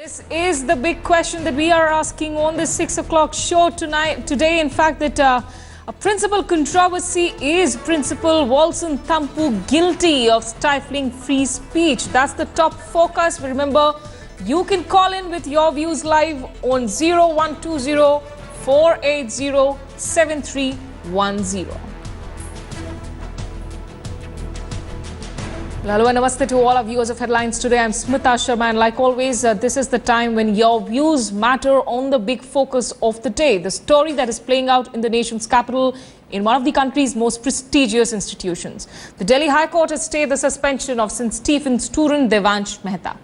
This is the big question that we are asking on this 6 o'clock show today. In fact, that a principal controversy is Principal Walson Thampu guilty of stifling free speech. That's the top focus. Remember, you can call in with your views live on 0120 480 7310. Hello and namaste to all our viewers of Headlines Today. I'm Smita Sharma, and like always, this is the time when your views matter on the big focus of the day. The story that is playing out in the nation's capital in one of the country's most prestigious institutions. The Delhi High Court has stayed the suspension of St. Stephen's student Devansh Mehta.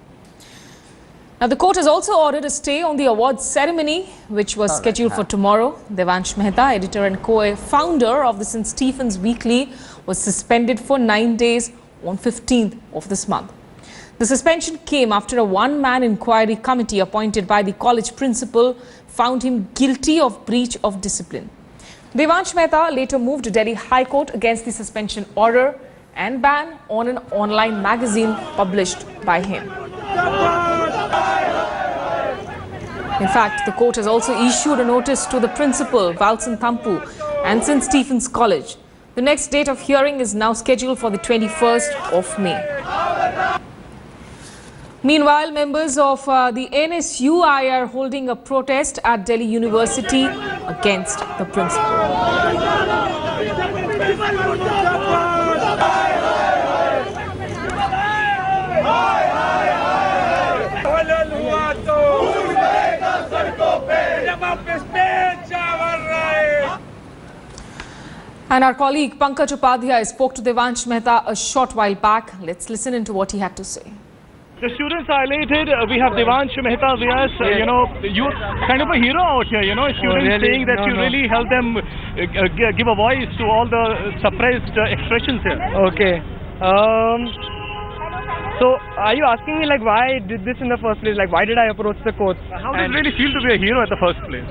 Now, the court has also ordered a stay on the awards ceremony, which was scheduled for tomorrow. Devansh Mehta, editor and co-founder of the St. Stephen's Weekly, was suspended for 9 days on 15th of this month. The suspension came after a one-man inquiry committee appointed by the college principal found him guilty of breach of discipline. Devansh Mehta later moved to Delhi High Court against the suspension order and ban on an online magazine published by him. In fact, the court has also issued a notice to the principal, Walson Thampu, and St. Stephen's College. The next date of hearing is now scheduled for the 21st of May. Meanwhile, members of the NSUI are holding a protest at Delhi University against the principal. And our colleague Pankaj Upadhyay spoke to Devansh Mehta a short while back. Let's listen into what he had to say. The students are elated. We have Devansh Mehta with us. You're kind of a hero out here. Students saying that you really help them give a voice to all the suppressed expressions here. Okay. So, are you asking me why I did this in the first place? Why did I approach the court? How does it really feel to be a hero at the first place?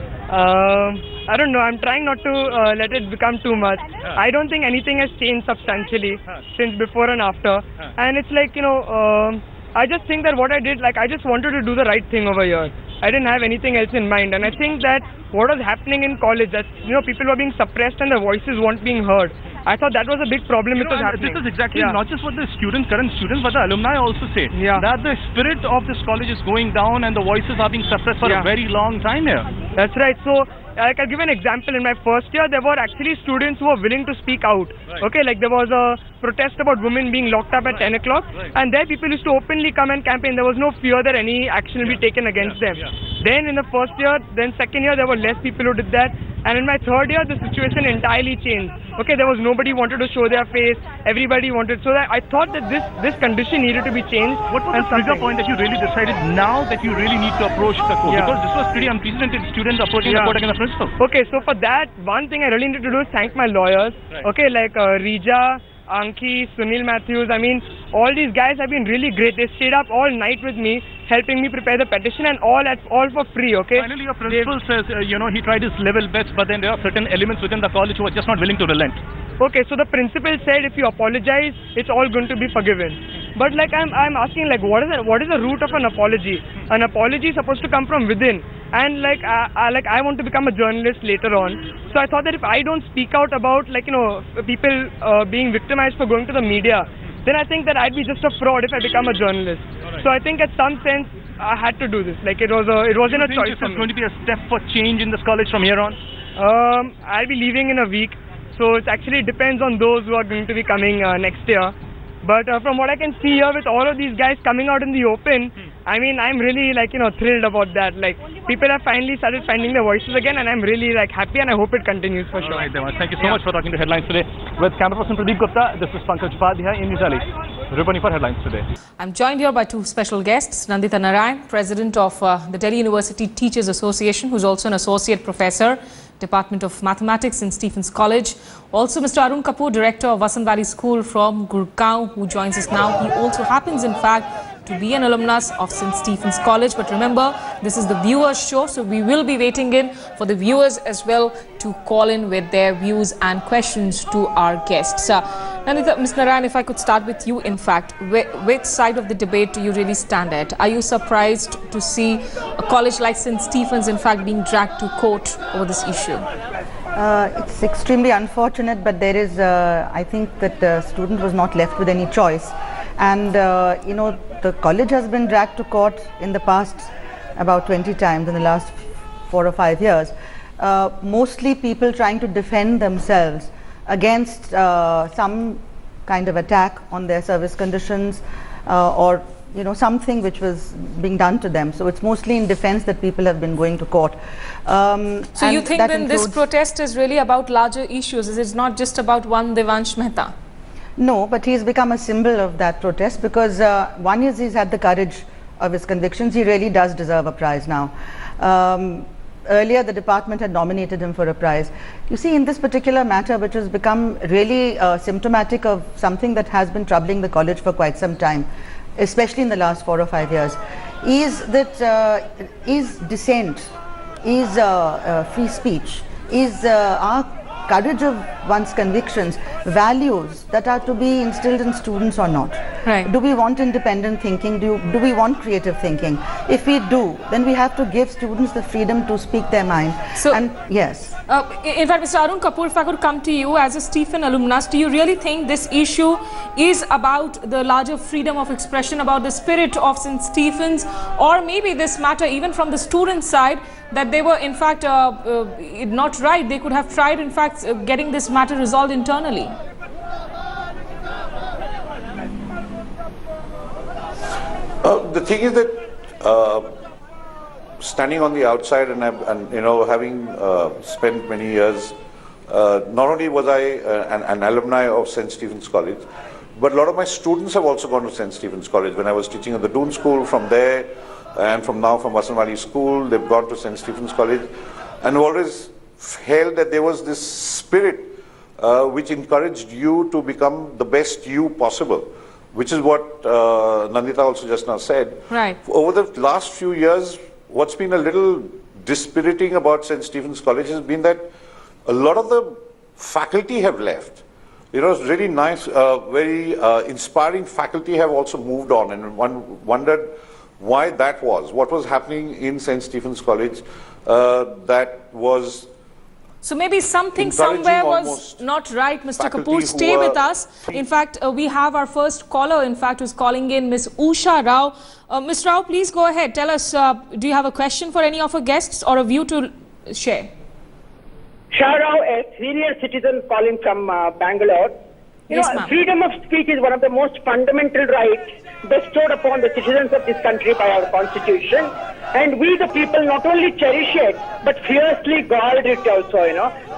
I don't know. I'm trying not to let it become too much. I don't think anything has changed substantially since before and after. And it's I just think that what I did, I just wanted to do the right thing over here. I didn't have anything else in mind. And I think that what was happening in college, that people were being suppressed and their voices weren't being heard. I thought that was a big problem which was happening. This is exactly not just what the current students, but the alumni also say. That the spirit of this college is going down and the voices are being suppressed for a very long time here. That's right. So, I'll give an example. In my first year, there were actually students who were willing to speak out. Right. Okay, there was a protest about women being locked up at 10 o'clock. Right. And there people used to openly come and campaign. There was no fear that any action will be taken against them. Then in the first year, then second year, there were less people who did that. And in my third year, the situation entirely changed. Okay, there was nobody wanted to show their face. Everybody wanted. So that I thought that this condition needed to be changed. What was the trigger point that you really decided now that you really need to approach the court? Because this was pretty unprecedented, students approaching the court against the principal. Okay, so for that, one thing I really need to do is thank my lawyers. Right. Okay, Rija, Anki, Sunil Matthews. I mean, all these guys have been really great. They stayed up all night with me, helping me prepare the petition, and all for free. Okay. Finally, your principal says, he tried his level best, but then there are certain elements within the college who are just not willing to relent. Okay, so the principal said if you apologize, it's all going to be forgiven. But I'm asking what is the root of an apology? An apology is supposed to come from within. And I want to become a journalist later on. So I thought that if I don't speak out about people being victimized for going to the media, then I think that I'd be just a fraud if I become a journalist. So I think at some sense I had to do this. It wasn't a choice for me. Is going to be a step for change in this college from here on? I'll be leaving in a week. So it actually depends on those who are going to be coming next year. But from what I can see here with all of these guys coming out in the open, I mean, I'm really thrilled about that. People have finally started finding their voices again, and I'm really happy, and I hope it continues for sure. All right, Devansh. Thank you so much for talking to Headlines Today. With camera person Pradeep Gupta, this is Pankaj Upadhyay in New Delhi. Reporting for Headlines Today. I'm joined here by two special guests, Nandita Narayan, President of the Delhi University Teachers Association, who's also an Associate Professor, Department of Mathematics in Stephen's College. Also, Mr. Arun Kapoor, Director of Vasant Valley School from Gurgaon, who joins us now. He also happens, in fact, to be an alumnus of St. Stephen's College. But remember, this is the viewers' show, so we will be waiting in for the viewers as well to call in with their views and questions to our guests. Nandita, Ms. Narayan, if I could start with you, in fact, which side of the debate do you really stand at? Are you surprised to see a college like St. Stephen's, in fact, being dragged to court over this issue? It's extremely unfortunate, but there is, I think that the student was not left with any choice. And, the college has been dragged to court in the past about 20 times in the last 4 or 5 years. Mostly people trying to defend themselves against some kind of attack on their service conditions or something which was being done to them. So it's mostly in defense that people have been going to court. So you think then this protest is really about larger issues? It's not just about one Devansh Mehta? No, but he's become a symbol of that protest because one is he's had the courage of his convictions. He really does deserve a prize now. Earlier the department had nominated him for a prize. You see, in this particular matter, which has become really symptomatic of something that has been troubling the college for quite some time, especially in the last 4 or 5 years, is that is dissent, is free speech, is our courage of one's convictions, values that are to be instilled in students or not. Right. Do we want independent thinking? Do we want creative thinking? If we do, then we have to give students the freedom to speak their mind. So, and yes. In fact, Mr. Arun Kapoor, if I could come to you as a Stephen alumnus, do you really think this issue is about the larger freedom of expression, about the spirit of St. Stephen's, or maybe this matter even from the student side, that they were in fact not right? They could have tried in fact getting this matter resolved internally. The thing is that standing on the outside and having spent many years, not only was I an alumni of St. Stephen's College, but a lot of my students have also gone to St. Stephen's College. When I was teaching at the Doon School, from there, and from Vasant Valley School, they've gone to St. Stephen's College, and always held that there was this spirit which encouraged you to become the best you possible, which is what Nandita also just now said. Right. Over the last few years, what's been a little dispiriting about St. Stephen's College has been that a lot of the faculty have left. It's really nice, very inspiring faculty have also moved on, and one wondered why that was. What was happening in St. Stephen's College that was... So maybe something somewhere was not right. Mr. Kapoor, stay with us. In fact, we have our first caller, in fact, who's calling in, Ms. Usha Rao. Ms. Rao, please go ahead. Tell us, do you have a question for any of our guests or a view to share? Usha Rao, a senior citizen calling from Bangalore. Yes, ma'am. Freedom of speech is one of the most fundamental rights bestowed upon the citizens of this country by our constitution, and we the people not only cherish it but fiercely guard it also.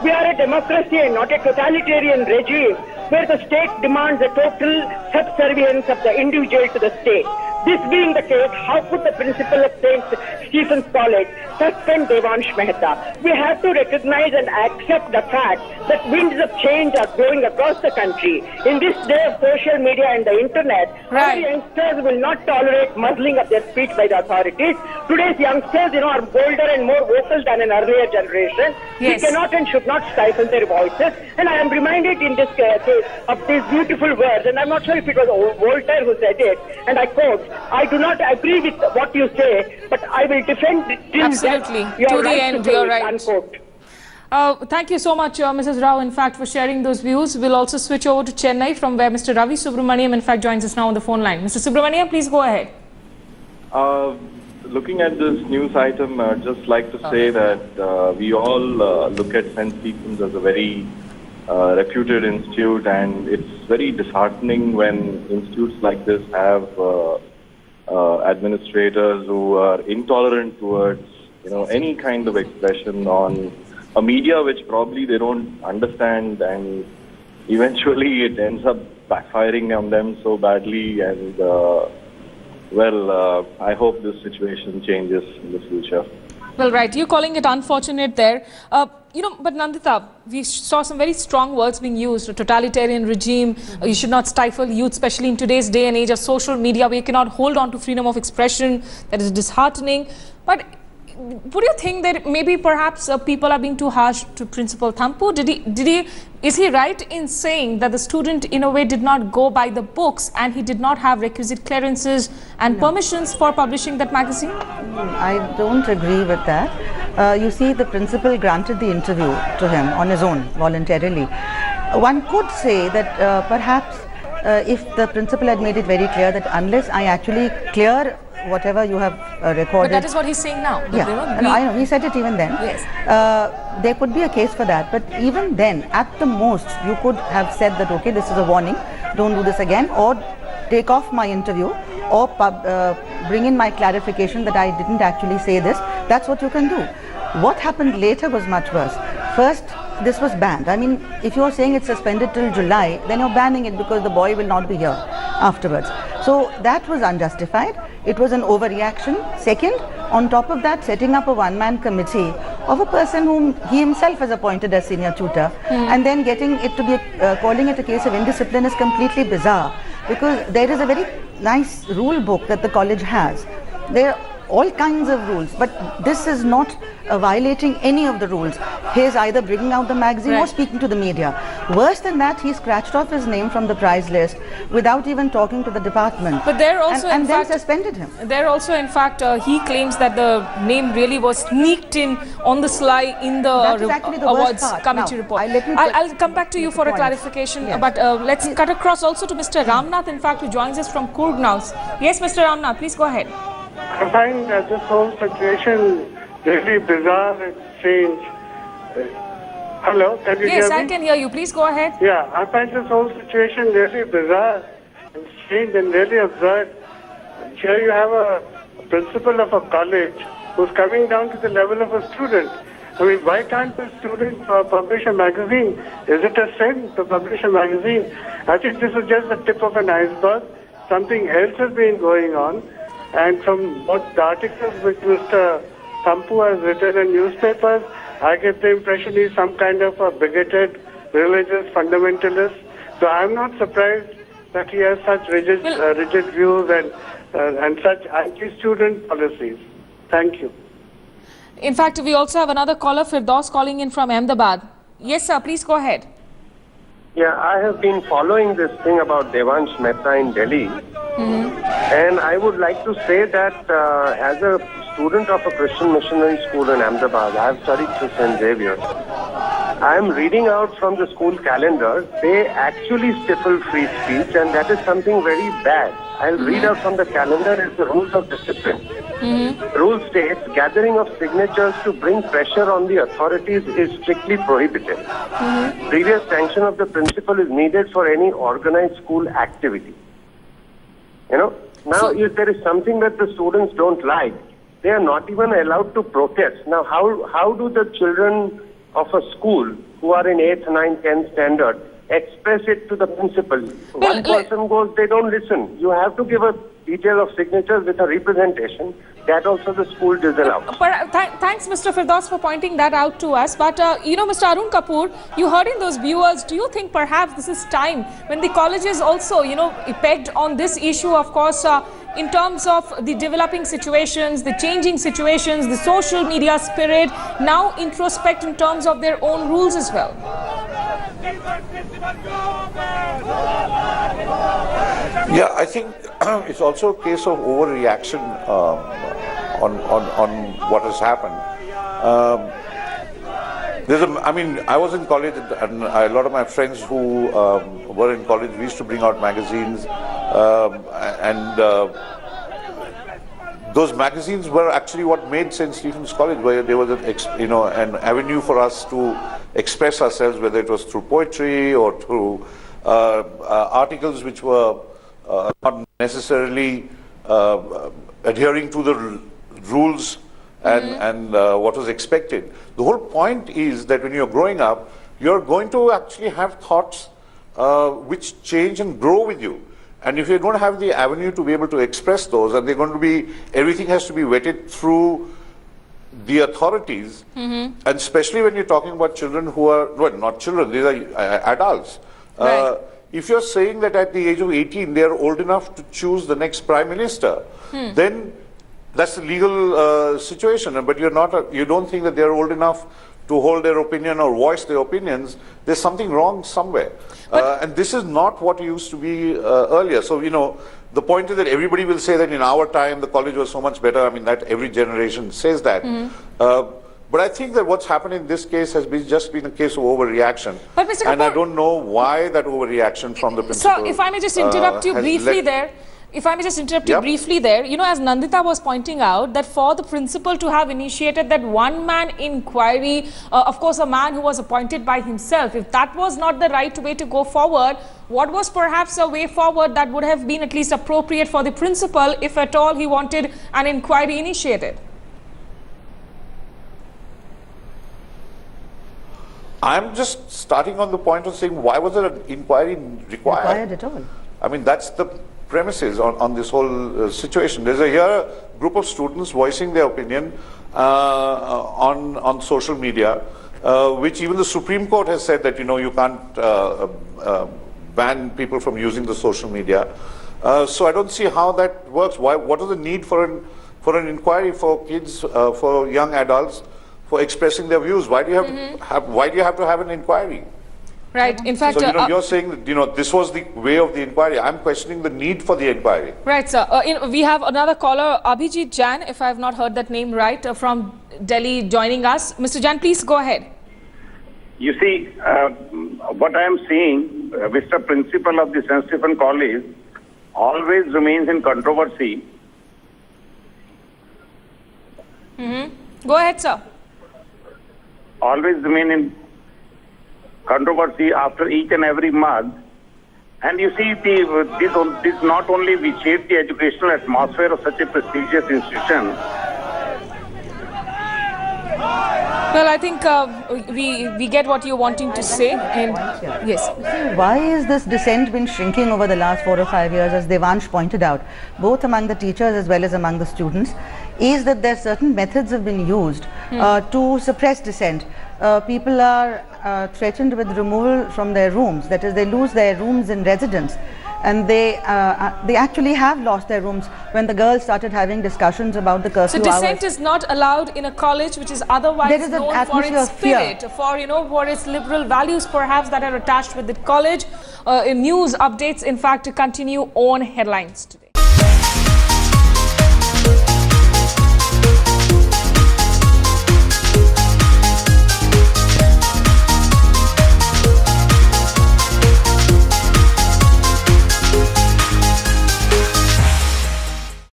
We are a democracy and not a totalitarian regime where the state demands a total subservience of the individual to the state. This being the case, how could the principal of St. Stephen's College suspend Devansh Mehta? We have to recognize and accept the fact that winds of change are blowing across the country. In this day of social media and the internet, our youngsters will not tolerate muzzling of their speech by the authorities. Today's youngsters, are bolder and more vocal than an earlier generation. Yes. We cannot and should not stifle their voices. And I am reminded in this case of these beautiful words, and I'm not sure if it was Voltaire who said it, and I quote, "I do not agree with what you say, but I will defend it till Absolutely. death. Your To the right end, to you're say it," right. unquote. Thank you so much, Mrs. Rao, in fact, for sharing those views. We'll also switch over to Chennai, from where Mr. Ravi Subramaniam, in fact, joins us now on the phone line. Mr. Subramaniam, please go ahead. Looking at this news item, I'd just like to say that we all look at St. Stephen's as a very reputed institute, and it's very disheartening when institutes like this have administrators who are intolerant towards any kind of expression on a media which probably they don't understand, and eventually it ends up backfiring on them so badly. And I hope this situation changes in the future. Well, right, you're calling it unfortunate there. but Nandita, we saw some very strong words being used. A totalitarian regime, you should not stifle youth, especially in today's day and age of social media, where you cannot hold on to freedom of expression. That is disheartening. But would you think that maybe perhaps people are being too harsh to Principal Thampu? Is he right in saying that the student in a way did not go by the books and he did not have requisite clearances and permissions for publishing that magazine? I don't agree with that. You see, the principal granted the interview to him on his own, voluntarily. One could say that perhaps if the principal had made it very clear that unless I actually clear whatever you have recorded. But that is what he's saying now. Yeah, no, I know, he said it even then. Yes. There could be a case for that, but even then, at the most, you could have said that, okay, this is a warning, don't do this again, or take off my interview, or bring in my clarification that I didn't actually say this. That's what you can do. What happened later was much worse. First, this was banned. I mean, if you're saying it's suspended till July, then you're banning it because the boy will not be here afterwards. So that was unjustified. It was an overreaction. Second, on top of that, setting up a one-man committee of a person whom he himself has appointed as senior tutor, and then getting it to be, calling it a case of indiscipline is completely bizarre, because there is a very nice rule book that the college has. There are all kinds of rules, but this is not violating any of the rules. He is either bringing out the magazine or speaking to the media. Worse than that, he scratched off his name from the prize list without even talking to the department. But there also, and then suspended him. There also, in fact, he claims that the name really was sneaked in on the sly in the awards committee report. I'll come back to you for a clarification, but let's cut across also to Mr. Ramnath, in fact, who joins us from Coorg now. Yes, Mr. Ramnath, please go ahead. I find this whole situation really bizarre and strange. Hello, can you hear me? Yes, I can hear you. Please go ahead. Yeah, I find this whole situation really bizarre and strange and really absurd. Here you have a principal of a college who's coming down to the level of a student. I mean, why can't the student publish a magazine? Is it a sin to publish a magazine? I think this is just the tip of an iceberg. Something else has been going on. And from what the articles which Mr. Thampu has written in newspapers, I get the impression he's some kind of a bigoted, religious fundamentalist. So I'm not surprised that he has such rigid views and such anti-student policies. Thank you. In fact, we also have another caller, Firdaus, calling in from Ahmedabad. Yes, sir, please go ahead. Yeah, I have been following this thing about Devansh Mehta in Delhi. And I would like to say that as a student of a Christian missionary school in Ahmedabad, I have studied to St. Xavier. I am reading out from the school calendar. They actually stifle free speech, and that is something very bad. I'll read out from the calendar is the rules of discipline. Rule states gathering of signatures to bring pressure on the authorities is strictly prohibited. Previous sanction of the principal is needed for any organized school activity. You know, now if there is something that the students don't like, they are not even allowed to protest. Now, how do the children of a school who are in 8th, 9th, 10th standard express it to the principal? One person goes, they don't listen. You have to give a detail of signatures with a representation. That also the school disallows. Thanks, Mr. Firdaus, for pointing that out to us. But, you know, Mr. Arun Kapoor, you heard in those viewers, do you think perhaps this is time when the colleges also, you know, pegged on this issue, of course, in terms of the developing situations, the changing situations, the social media spirit, now introspect in terms of their own rules as well? Yeah, I think it's also a case of overreaction on what has happened. I mean, I was in college, and a lot of my friends who were in college, we used to bring out magazines, and those magazines were actually what made St. Stephen's College, where there was an avenue for us to express ourselves, whether it was through poetry or through articles which were not necessarily adhering to the rules and what was expected. The whole point is that when you're growing up, you're going to actually have thoughts which change and grow with you. And if you're going to have the avenue to be able to express those, and they're going to be, everything has to be vetted through the authorities, and especially when you're talking about children who are, well, not children, these are adults. Right. If you're saying that at the age of 18 they are old enough to choose the next prime minister, then that's the legal situation. But you're not. You don't think that they're old enough to hold their opinion or voice their opinions. There's something wrong somewhere. And this is not what used to be earlier. So, you know, the point is that everybody will say that in our time the college was so much better. I mean, that every generation says that. But I think that what's happened in this case has just been a case of overreaction. But Mr. And I Kapoor, don't know why that overreaction from the principal. Sir, if I may just interrupt you has briefly led- there. If I may just interrupt you Yep. briefly there, you know, as Nandita was pointing out, that for the principal to have initiated that one-man inquiry, of course, a man who was appointed by himself, if that was not the right way to go forward, what was perhaps a way forward that would have been at least appropriate for the principal, if at all he wanted an inquiry initiated? I'm just starting on the point of saying, why was there an inquiry Required at all. I mean, that's the premises on this whole situation. There's a group of students voicing their opinion on social media, which even the Supreme Court has said that, you know, you can't ban people from using the social media. So I don't see how that works. What is the need for an inquiry for kids, for young adults, for expressing their views? Why do you have to have an inquiry? Right. In fact, So, you know, you're saying that, you know, this was the way of the inquiry. I'm questioning the need for the inquiry. right, sir. We have another caller, Abhijit Jain, if I have not heard that name right, from Delhi joining us. Mr. Jain, please go ahead. You see, what I am seeing, Mr. Principal of the St. Stephen College always remains in controversy. Go ahead, sir. Always remain in controversy after each and every month. And you see, this not only reshaped the educational atmosphere of such a prestigious institution. Well, I think we get what you're wanting to say. And yes. Why is this dissent been shrinking over the last 4 or 5 years, as Devansh pointed out, both among the teachers as well as among the students, is that there certain methods have been used to suppress dissent. People are threatened with removal from their rooms, that is, they lose their rooms in residence. And they actually have lost their rooms when the girls started having discussions about the curfew So hours. dissent is not allowed in a college which is otherwise There is an known for atmosphere its of fear. spirit, for, you know, for its liberal values perhaps that are attached with the college. News updates, in fact, to continue on Headlines Today.